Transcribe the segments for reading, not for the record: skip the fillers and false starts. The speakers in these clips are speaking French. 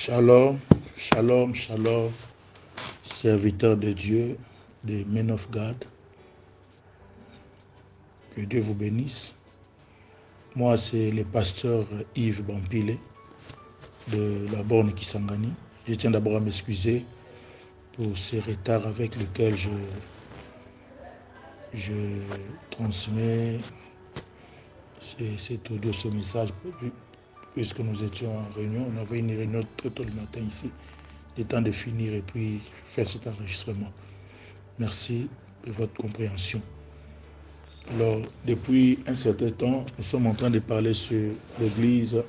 Shalom, shalom, shalom, serviteurs de Dieu, des Men of God. Que Dieu vous bénisse. Moi, c'est le pasteur Yves Bampile de la borne Kisangani. Je tiens d'abord à m'excuser pour ce retard avec lequel je transmets cet audio, ce message, puisque nous étions en réunion. On avait une réunion très tôt le matin ici. Il est temps de finir et puis faire cet enregistrement. Merci de votre compréhension. Alors, depuis un certain temps, nous sommes en train de parler sur l'Église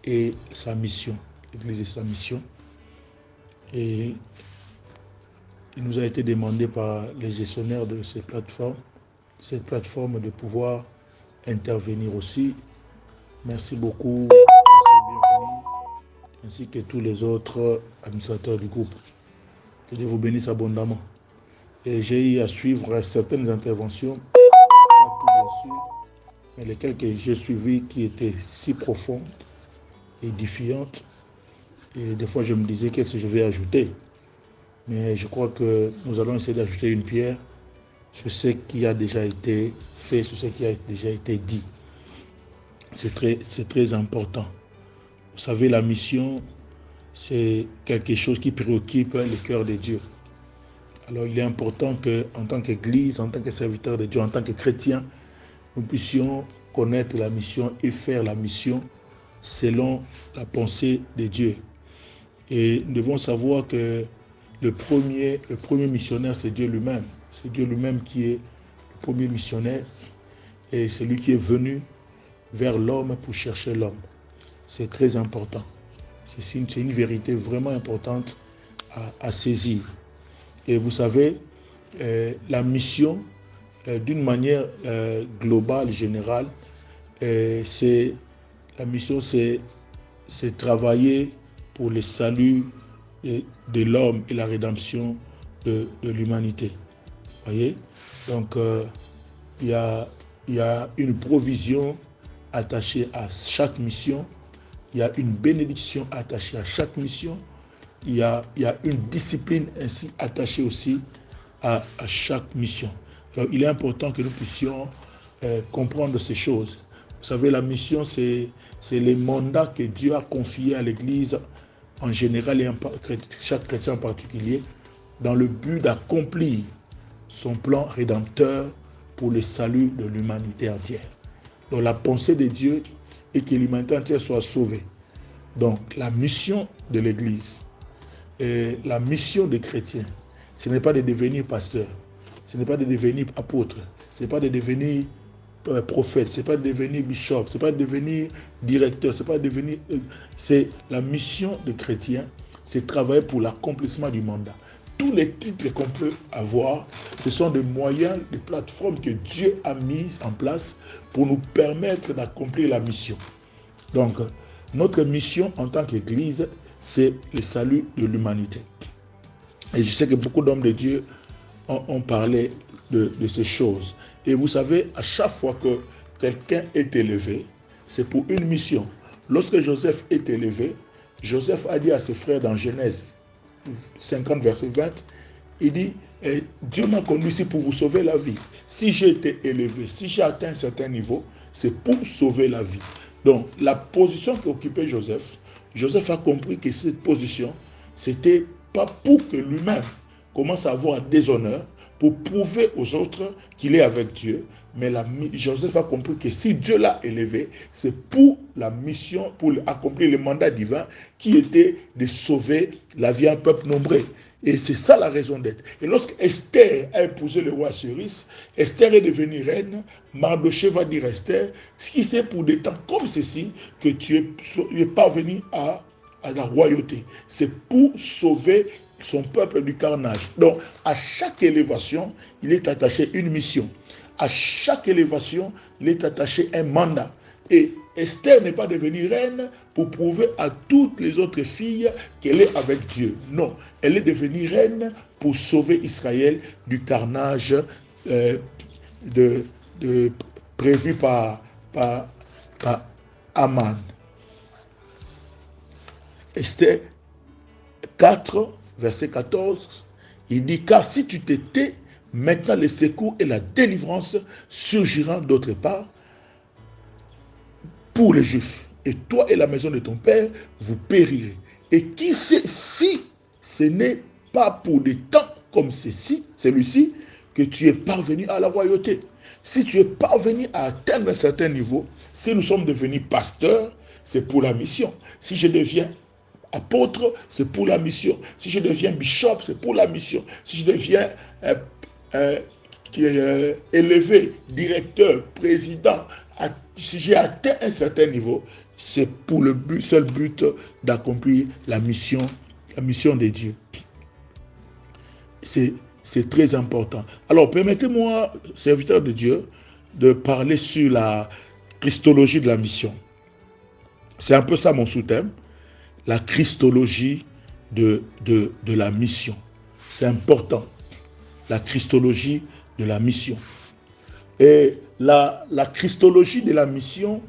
et sa mission. L'Église et sa mission. Et il nous a été demandé par les gestionnaires de cette plateforme de pouvoir intervenir aussi. Merci beaucoup, bienvenue, ainsi que tous les autres administrateurs du groupe. Que Dieu vous bénisse abondamment. Et j'ai eu à suivre certaines interventions, pas tout bien sûr, mais lesquelles que j'ai suivies qui étaient si profondes, édifiantes. Et des fois, je me disais qu'est-ce que je vais ajouter. Mais je crois que nous allons essayer d'ajouter une pierre sur ce qui a déjà été fait, sur ce qui a déjà été dit. C'est très important. Vous savez, la mission, c'est quelque chose qui préoccupe le cœur de Dieu. Alors, il est important qu'en tant qu'Église, en tant que serviteur de Dieu, en tant que chrétien, nous puissions connaître la mission et faire la mission selon la pensée de Dieu. Et nous devons savoir que le premier missionnaire, c'est Dieu lui-même. C'est Dieu lui-même qui est le premier missionnaire et c'est lui qui est venu vers l'homme pour chercher l'homme. C'est très important. C'est une vérité vraiment importante à saisir. Et vous savez, la mission, d'une manière globale, générale, la mission, c'est travailler pour le salut de l'homme et la rédemption de l'humanité. Voyez? Donc, il y a une provision attachée à chaque mission. Il y a une bénédiction attachée à chaque mission. Il y a une discipline ainsi attachée aussi à chaque mission. Alors, il est important que nous puissions comprendre ces choses. Vous savez, la mission, c'est les mandats que Dieu a confiés à l'Église en général et chaque chrétien en particulier, dans le but d'accomplir son plan rédempteur pour le salut de l'humanité entière. Donc la pensée de Dieu est que l'humanité entière soit sauvée. Donc la mission de l'Église, la mission des chrétiens, ce n'est pas de devenir pasteur, ce n'est pas de devenir apôtre, ce n'est pas de devenir prophète, c'est pas de devenir bishop, c'est pas de devenir directeur, c'est pas de devenir... C'est la mission de chrétien, c'est travailler pour l'accomplissement du mandat. Tous les titres qu'on peut avoir, ce sont des moyens, des plateformes que Dieu a mises en place pour nous permettre d'accomplir la mission. Donc, notre mission en tant qu'Église, c'est le salut de l'humanité. Et je sais que beaucoup d'hommes de Dieu ont parlé de ces choses. Et vous savez, à chaque fois que quelqu'un est élevé, c'est pour une mission. Lorsque Joseph est élevé, Joseph a dit à ses frères dans Genèse 50, verset 20, il dit, Dieu m'a conduit ici pour vous sauver la vie. Si j'ai été élevé, si j'ai atteint un certain niveau, c'est pour sauver la vie. Donc, la position qu'occupait Joseph, Joseph a compris que cette position, c'était pas pour que lui-même commence à avoir un déshonneur, pour prouver aux autres qu'il est avec Dieu. Mais Joseph a compris que si Dieu l'a élevé, c'est pour la mission, pour accomplir le mandat divin qui était de sauver la vie à un peuple nombreux. Et c'est ça la raison d'être. Et lorsque Esther a épousé le roi Cyrus, Esther est devenue reine, Mardochée va dire à Esther, ce qui c'est pour des temps comme ceci que tu es parvenu à la royauté. C'est pour sauver son peuple du carnage. Donc, à chaque élévation, il est attaché une mission. À chaque élévation, il est attaché un mandat. Et Esther n'est pas devenue reine pour prouver à toutes les autres filles qu'elle est avec Dieu. Non, elle est devenue reine pour sauver Israël du carnage prévu par Aman. Esther 4, verset 14, il dit, car si tu te tais, maintenant le secours et la délivrance surgiront d'autre part pour les Juifs. Et toi et la maison de ton père, vous périrez. Et qui sait si ce n'est pas pour des temps comme celui-ci, que tu es parvenu à la royauté. Si tu es parvenu à atteindre un certain niveau, si nous sommes devenus pasteurs, c'est pour la mission. Si je deviens apôtre, c'est pour la mission. Si je deviens bishop, c'est pour la mission. Si je deviens élevé, directeur, président, si j'ai atteint un certain niveau, c'est pour le seul but d'accomplir la mission de Dieu. C'est très important. Alors, permettez-moi, serviteur de Dieu, de parler sur la christologie de la mission. C'est un peu ça mon sous-thème, la christologie de la mission. C'est important, la christologie de la mission. Et la christologie de la mission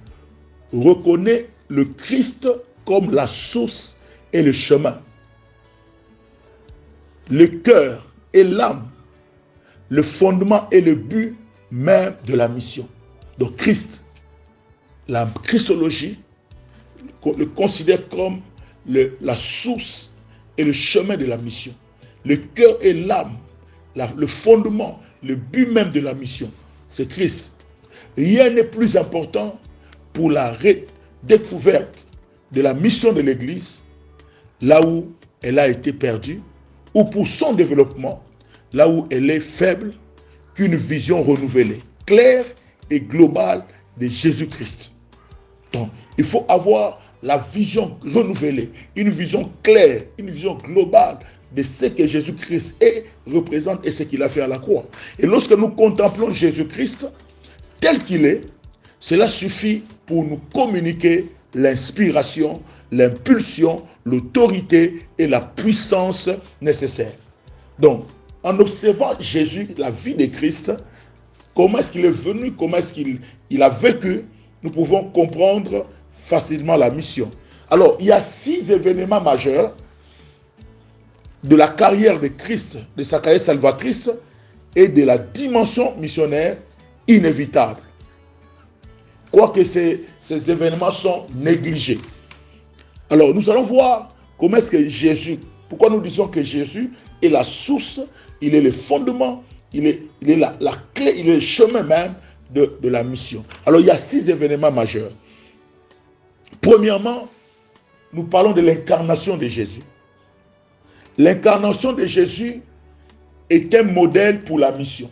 reconnaît le Christ comme la source et le chemin, le cœur et l'âme, le fondement et le but même de la mission. Donc Christ, la christologie, le considère comme la source et le chemin de la mission. Le cœur et l'âme, le fondement, le but même de la mission, c'est Christ. Rien n'est plus important pour la découverte de la mission de l'Église, là où elle a été perdue, ou pour son développement, là où elle est faible, qu'une vision renouvelée, claire et globale de Jésus-Christ. Donc, il faut avoir la vision renouvelée, une vision claire, une vision globale de ce que Jésus-Christ est, représente et ce qu'il a fait à la croix. Et lorsque nous contemplons Jésus-Christ tel qu'il est, cela suffit pour nous communiquer l'inspiration, l'impulsion, l'autorité et la puissance nécessaires. Donc, en observant Jésus, la vie de Christ, comment est-ce qu'il est venu, comment est-ce qu'il a vécu, nous pouvons comprendre facilement la mission. Alors, il y a 6 événements majeurs de la carrière de Christ, de sa carrière salvatrice et de la dimension missionnaire inévitable. Quoique ces événements sont négligés. Alors, nous allons voir comment est-ce que Jésus, pourquoi nous disons que Jésus est la source, il est le fondement, il est la clé, il est le chemin même de la mission. Alors, il y a 6 événements majeurs. Premièrement, nous parlons de l'incarnation de Jésus. L'incarnation de Jésus est un modèle pour la mission.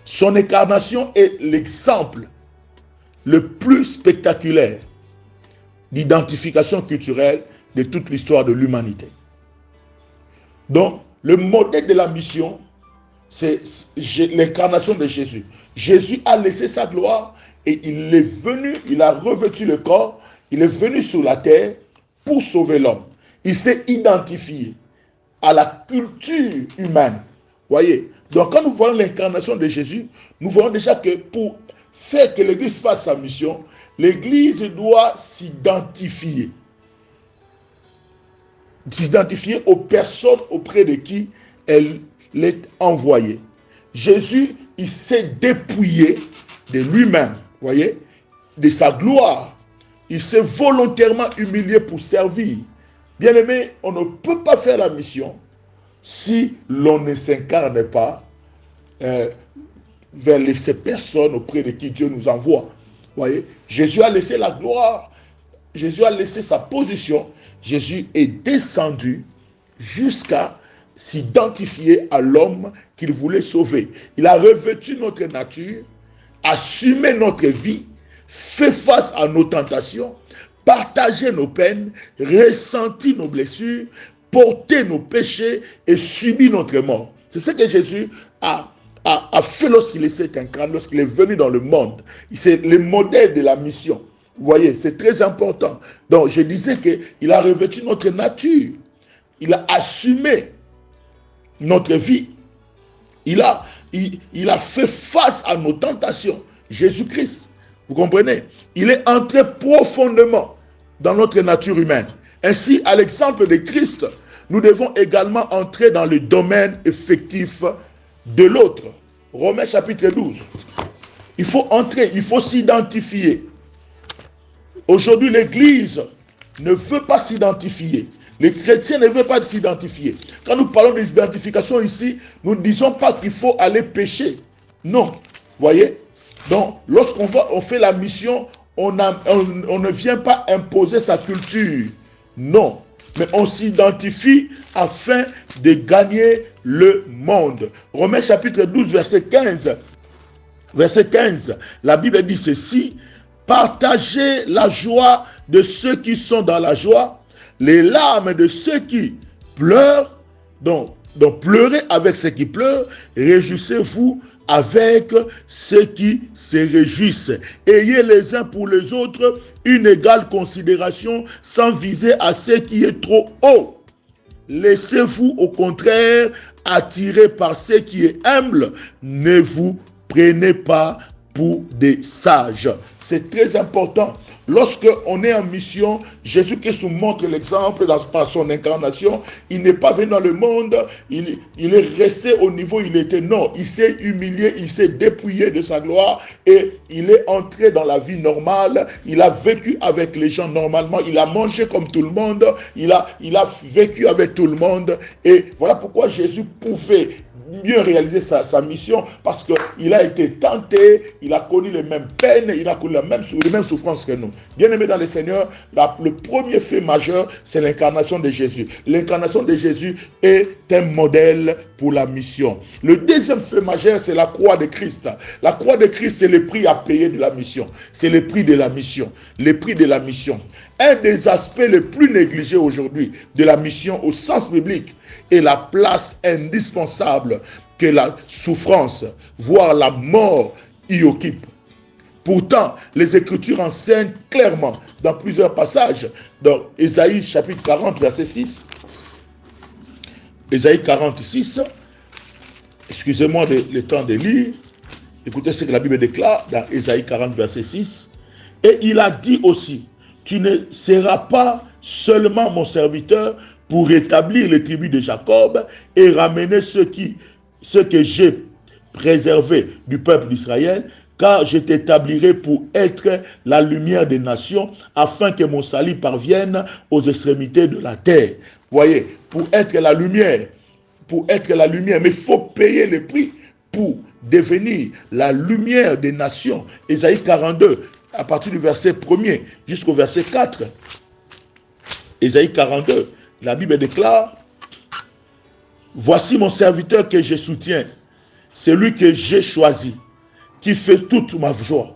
Son incarnation est l'exemple le plus spectaculaire d'identification culturelle de toute l'histoire de l'humanité. Donc, le modèle de la mission, c'est l'incarnation de Jésus. Jésus a laissé sa gloire et il est venu, il a revêtu le corps, il est venu sur la terre pour sauver l'homme. Il s'est identifié à la culture humaine. Voyez, donc quand nous voyons l'incarnation de Jésus, nous voyons déjà que pour faire que l'Église fasse sa mission, l'Église doit s'identifier aux personnes auprès de qui elle est envoyée. Jésus, il s'est dépouillé de lui-même, voyez, de sa gloire. Il s'est volontairement humilié pour servir. Bien aimé, on ne peut pas faire la mission si l'on ne s'incarne pas vers ces personnes auprès de qui Dieu nous envoie. Voyez, Jésus a laissé la gloire, Jésus a laissé sa position, Jésus est descendu jusqu'à s'identifier à l'homme qu'il voulait sauver. Il a revêtu notre nature, assumé notre vie, fait face à nos tentations, partagé nos peines, ressenti nos blessures, porté nos péchés et subi notre mort. C'est ce que Jésus a fait lorsqu'il s'est incarné, lorsqu'il est venu dans le monde. C'est le modèle de la mission. Vous voyez, c'est très important. Donc, je disais qu'il a revêtu notre nature. Il a assumé notre vie. Il a fait face à nos tentations. Jésus-Christ, vous comprenez? Il est entré profondément dans notre nature humaine. Ainsi, à l'exemple de Christ, nous devons également entrer dans le domaine effectif de l'autre. Romains chapitre 12. Il faut entrer, il faut s'identifier. Aujourd'hui, l'Église ne veut pas s'identifier. Les chrétiens ne veulent pas s'identifier. Quand nous parlons d'identification ici, nous ne disons pas qu'il faut aller pécher. Non. Voyez? Donc, lorsqu'on fait la mission, on ne vient pas imposer sa culture. Non. Mais on s'identifie afin de gagner le monde. Romains chapitre 12, verset 15. Verset 15. La Bible dit ceci. Partagez la joie de ceux qui sont dans la joie, les larmes de ceux qui pleurent, donc pleurez avec ceux qui pleurent, réjouissez-vous avec ceux qui se réjouissent. Ayez les uns pour les autres une égale considération sans viser à ce qui est trop haut. Laissez-vous au contraire attirer par ce qui est humble. Ne vous prenez pas pour des sages. C'est très important. Lorsque on est en mission, Jésus-Christ nous montre l'exemple par son incarnation. Il n'est pas venu dans le monde, il est resté au niveau où il était. Non, il s'est humilié, il s'est dépouillé de sa gloire et il est entré dans la vie normale. Il a vécu avec les gens normalement, il a mangé comme tout le monde, il a vécu avec tout le monde. Et voilà pourquoi Jésus pouvait mieux réaliser sa mission, parce qu'il a été tenté, il a connu les mêmes peines, il a connu les mêmes souffrances que nous. Bien aimé dans le Seigneur, le premier fait majeur, c'est l'incarnation de Jésus. L'incarnation de Jésus est un modèle pour la mission. Le deuxième fait majeur, c'est la croix de Christ. La croix de Christ, c'est le prix à payer de la mission. C'est le prix de la mission. Le prix de la mission. Un des aspects les plus négligés aujourd'hui de la mission au sens biblique est la place indispensable que la souffrance, voire la mort, y occupe. Pourtant, les Écritures enseignent clairement dans plusieurs passages, dans Ésaïe chapitre 40, verset 6, Ésaïe 46, excusez-moi le temps de lire, écoutez ce que la Bible déclare dans Ésaïe 40, verset 6, et il a dit aussi, tu ne seras pas seulement mon serviteur pour rétablir les tribus de Jacob et ramener ce que j'ai préservé du peuple d'Israël, car je t'établirai pour être la lumière des nations, afin que mon salut parvienne aux extrémités de la terre. Voyez, pour être la lumière, mais il faut payer le prix pour devenir la lumière des nations. Ésaïe 42, à partir du verset 1er jusqu'au verset 4. Ésaïe 42, la Bible déclare, « Voici mon serviteur que je soutiens, celui que j'ai choisi, qui fait toute ma joie.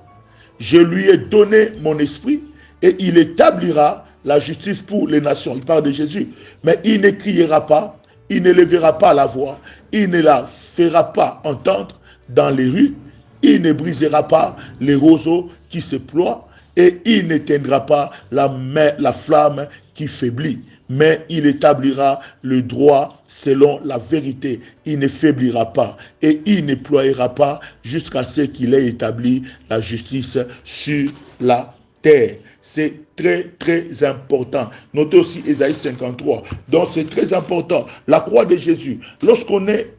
Je lui ai donné mon esprit et il établira la justice pour les nations. » Il parle de Jésus. Mais il ne criera pas, il ne lèvera pas la voix, il ne la fera pas entendre dans les rues, il ne brisera pas les roseaux qui se ploient et il n'éteindra pas la flamme qui faiblit. Mais il établira le droit selon la vérité. Il ne faiblira pas et il ne ploiera pas jusqu'à ce qu'il ait établi la justice sur la terre. C'est très, très important. Notez aussi Ésaïe 53. Donc c'est très important. La croix de Jésus. Lorsqu'on est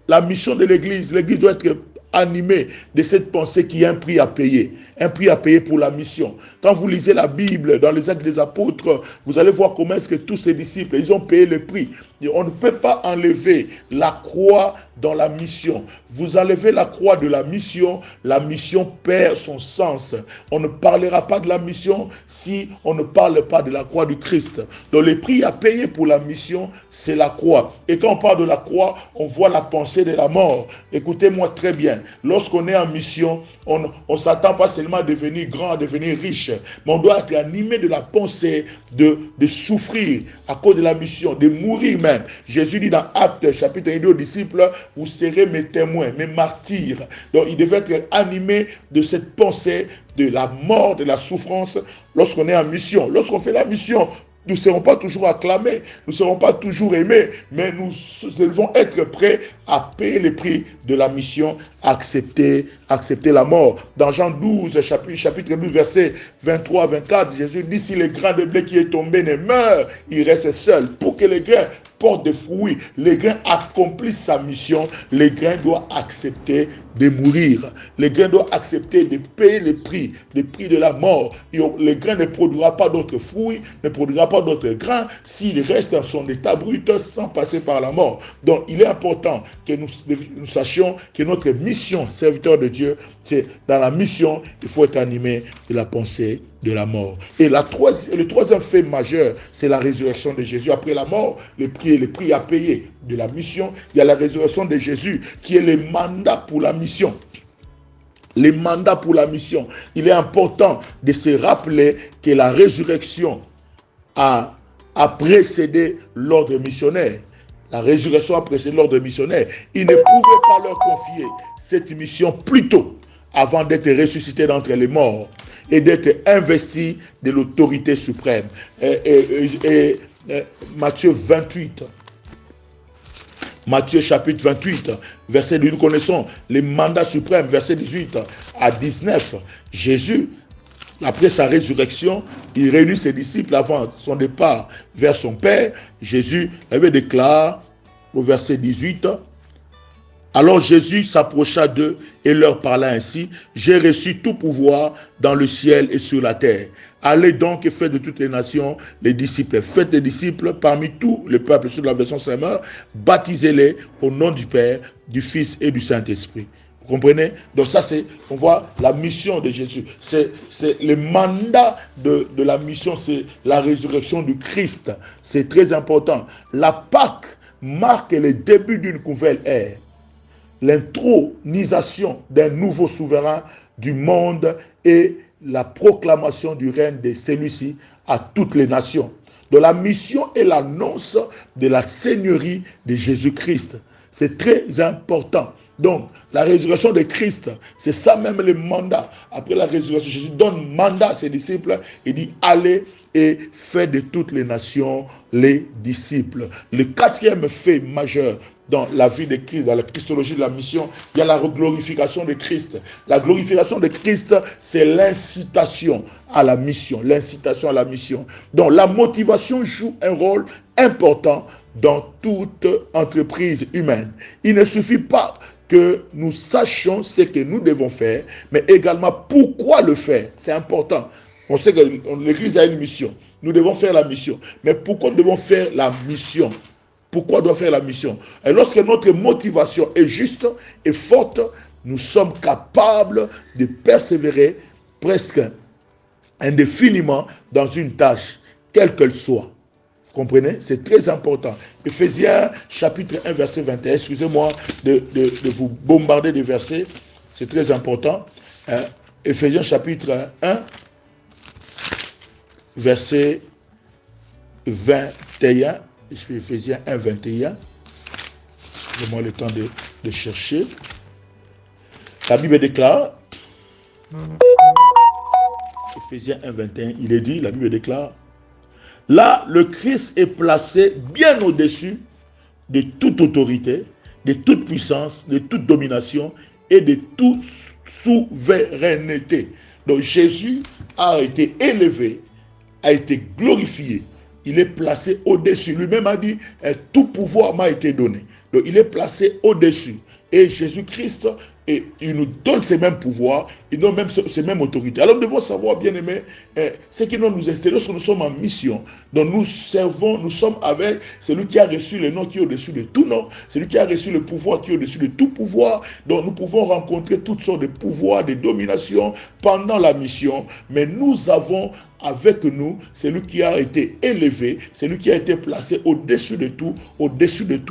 la mission de l'Église, l'Église doit être animé de cette pensée qui a un prix à payer pour la mission. Quand vous lisez la Bible dans les Actes des Apôtres, vous allez voir comment est-ce que tous ces disciples, ils ont payé le prix. Et on ne peut pas enlever la croix dans la mission. Vous enlevez la croix de la mission perd son sens. On ne parlera pas de la mission si on ne parle pas de la croix du Christ. Donc le prix à payer pour la mission, c'est la croix. Et quand on parle de la croix, on voit la pensée de la mort. Écoutez-moi très bien. Lorsqu'on est en mission, on ne s'attend pas seulement à devenir grand, à devenir riche, mais on doit être animé de la pensée de souffrir à cause de la mission, de mourir même. Jésus dit dans Actes chapitre 1 aux disciples, vous serez mes témoins, mes martyrs. Donc il devait être animé de cette pensée de la mort, de la souffrance lorsqu'on est en mission. Lorsqu'on fait la mission Nous ne serons pas toujours acclamés, nous ne serons pas toujours aimés, mais nous devons être prêts à payer le prix de la mission, accepter la mort. Dans Jean 12, chapitre 12, verset 23-24, Jésus dit, si le grain de blé qui est tombé ne meurt, il reste seul. Pour que les grains portent des fruits, les grains accomplissent sa mission, les grains doivent accepter de mourir. Les grains doivent accepter de payer le prix de la mort. Le grain ne produira pas d'autres fruits, ne produira pas d'autres grains s'il reste dans son état brut sans passer par la mort. Donc il est important que nous sachions que notre mission, serviteur de Dieu, c'est dans la mission, il faut être animé de la pensée de la mort. Et le troisième fait majeur, c'est la résurrection de Jésus. Après la mort, le prix à payer de la mission, il y a la résurrection de Jésus qui est le mandat pour la mission. Les mandats pour la mission. Il est important de se rappeler que la résurrection a précédé l'ordre missionnaire. La résurrection a précédé l'ordre missionnaire. Ils ne pouvaient pas leur confier cette mission plus tôt avant d'être ressuscités d'entre les morts et d'être investis de l'autorité suprême. Matthieu 28. Matthieu chapitre 28, verset 18, nous connaissons les mandats suprêmes, verset 18 à 19. Jésus, après sa résurrection, il réunit ses disciples avant son départ vers son Père. Jésus avait déclaré au verset 18, alors Jésus s'approcha d'eux et leur parla ainsi, j'ai reçu tout pouvoir dans le ciel et sur la terre. Allez donc et faites de toutes les nations les disciples. Faites des disciples parmi tous les peuples, sur la version Saint-Meur, baptisez-les au nom du Père, du Fils et du Saint-Esprit. Vous comprenez? Donc ça, on voit la mission de Jésus. C'est le mandat de la mission, c'est la résurrection du Christ. C'est très important. La Pâque marque le début d'une nouvelle ère. L'intronisation d'un nouveau souverain du monde et la proclamation du règne de celui-ci à toutes les nations. Donc la mission est l'annonce de la seigneurie de Jésus-Christ. C'est très important. Donc, la résurrection de Christ, c'est ça même le mandat. Après la résurrection, Jésus donne mandat à ses disciples et dit, allez et faites de toutes les nations les disciples. Le quatrième fait majeur dans la vie de Christ, dans la christologie de la mission, il y a la glorification de Christ. La glorification de Christ, c'est l'incitation à la mission. L'incitation à la mission. Donc, la motivation joue un rôle important dans toute entreprise humaine. Il ne suffit pas que nous sachions ce que nous devons faire, mais également pourquoi le faire. C'est important. On sait que l'Église a une mission. Nous devons faire la mission. Mais pourquoi nous devons faire la mission? Pourquoi doit faire la mission? Et lorsque notre motivation est juste et forte, nous sommes capables de persévérer presque indéfiniment dans une tâche, quelle qu'elle soit. Vous comprenez? C'est très important. Éphésiens chapitre 1, verset 21. Excusez-moi de vous bombarder de versets. C'est très important. Éphésiens chapitre 1, verset 21. Éphésiens 1, 21. Donne-moi le temps de chercher. La Bible déclare, Éphésiens 1, 21, il est dit, la Bible déclare, là, le Christ est placé bien au-dessus de toute autorité, de toute puissance, de toute domination et de toute souveraineté. Donc Jésus a été élevé, a été glorifié. Il est placé au-dessus. Lui-même a dit, tout pouvoir m'a été donné. Donc il est placé au-dessus. Et Jésus-Christ, il nous donne ces mêmes pouvoirs, il nous donne même ces mêmes autorités. Alors nous devons savoir, bien aimé, ce qui doit nous installer lorsque nous sommes en mission. Donc nous servons, nous sommes avec celui qui a reçu le nom qui est au-dessus de tout nom, celui qui a reçu le pouvoir qui est au-dessus de tout pouvoir. Donc nous pouvons rencontrer toutes sortes de pouvoirs, de dominations pendant la mission, mais nous avons avec nous celui qui a été élevé, celui qui a été placé au-dessus de tout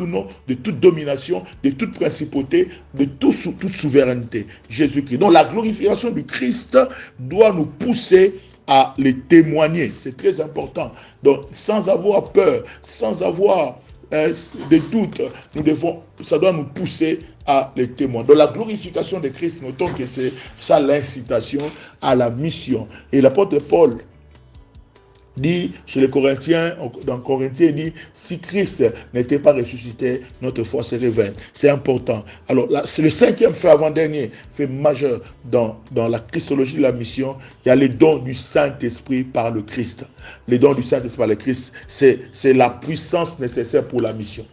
nom, de toute domination, de toute principauté, de toute souveraineté, Jésus-Christ. Donc la glorification du Christ doit nous pousser à les témoigner. C'est très important. Donc sans avoir peur, sans avoir des doutes, ça doit nous pousser à les témoigner. Donc la glorification de Christ, notons que c'est ça l'incitation à la mission. Et l'apôtre Paul, Dit chez les Corinthiens, dans Corinthiens, il dit, si Christ n'était pas ressuscité, notre foi serait vaine. C'est important. Alors là, c'est le cinquième fait avant-dernier, fait majeur dans la christologie de la mission. Il y a les dons du Saint-Esprit par le Christ. Les dons du Saint-Esprit par le Christ, c'est la puissance nécessaire pour la mission.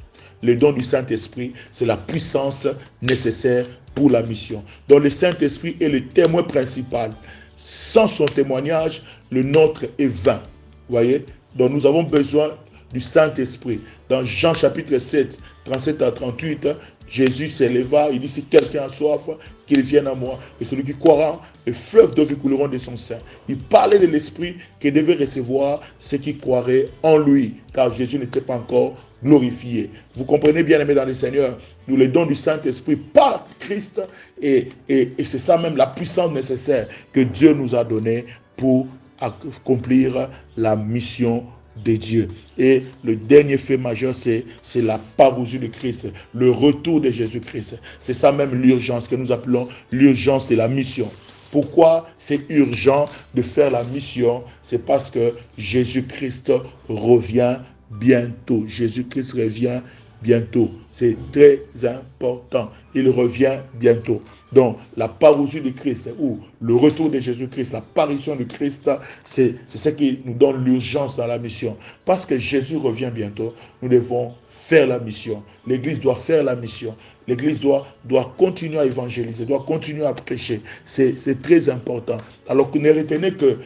Les dons du Saint-Esprit, c'est la puissance nécessaire pour la mission. Donc le Saint-Esprit est le témoin principal. Sans son témoignage, le nôtre est vain. Vous voyez? Donc nous avons besoin du Saint-Esprit. Dans Jean chapitre 7, 37 à 38, Jésus s'éleva, il dit, si quelqu'un a soif, qu'il vienne à moi. Et celui qui croira, les fleuves d'eau couleront de son sein. Il parlait de l'Esprit qui devait recevoir ceux qui croiraient en lui, car Jésus n'était pas encore glorifié. Vous comprenez, bien aimés dans le Seigneur, nous les dons du Saint-Esprit par Christ, et c'est ça même la puissance nécessaire que Dieu nous a donnée pour accomplir la mission de Dieu. Et le dernier fait majeur, c'est la parousie de Christ, le retour de Jésus-Christ. C'est ça même l'urgence que nous appelons l'urgence de la mission. Pourquoi c'est urgent de faire la mission? C'est parce que Jésus-Christ revient bientôt. Jésus-Christ revient bientôt. C'est très important. Il revient bientôt. Donc, la parousie de Christ ou le retour de Jésus-Christ, l'apparition de Christ, c'est ce qui nous donne l'urgence dans la mission. Parce que Jésus revient bientôt, nous devons faire la mission. L'Église doit faire la mission. L'Église doit continuer à évangéliser, doit continuer à prêcher. C'est très important. Alors que ne retenez que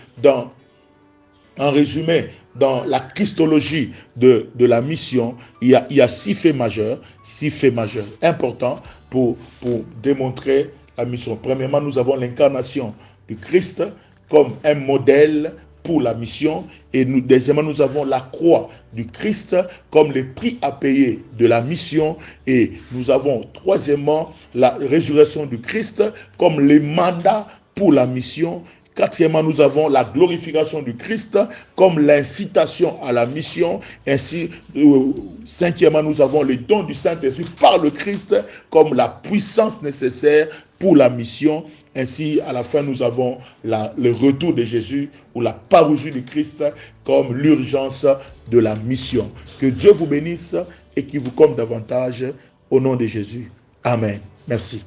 en résumé, dans la christologie de la mission, il y a 6 faits majeurs importants pour démontrer la mission. Premièrement, nous avons l'incarnation du Christ comme un modèle pour la mission. Et deuxièmement, nous avons la croix du Christ comme le prix à payer de la mission. Et nous avons troisièmement la résurrection du Christ comme le mandat pour la mission. Quatrièmement, nous avons la glorification du Christ comme l'incitation à la mission. Ainsi, cinquièmement, nous avons les dons du Saint-Esprit par le Christ comme la puissance nécessaire pour la mission. Ainsi, à la fin, nous avons le retour de Jésus ou la parousie du Christ comme l'urgence de la mission. Que Dieu vous bénisse et qu'il vous comble davantage au nom de Jésus. Amen. Merci.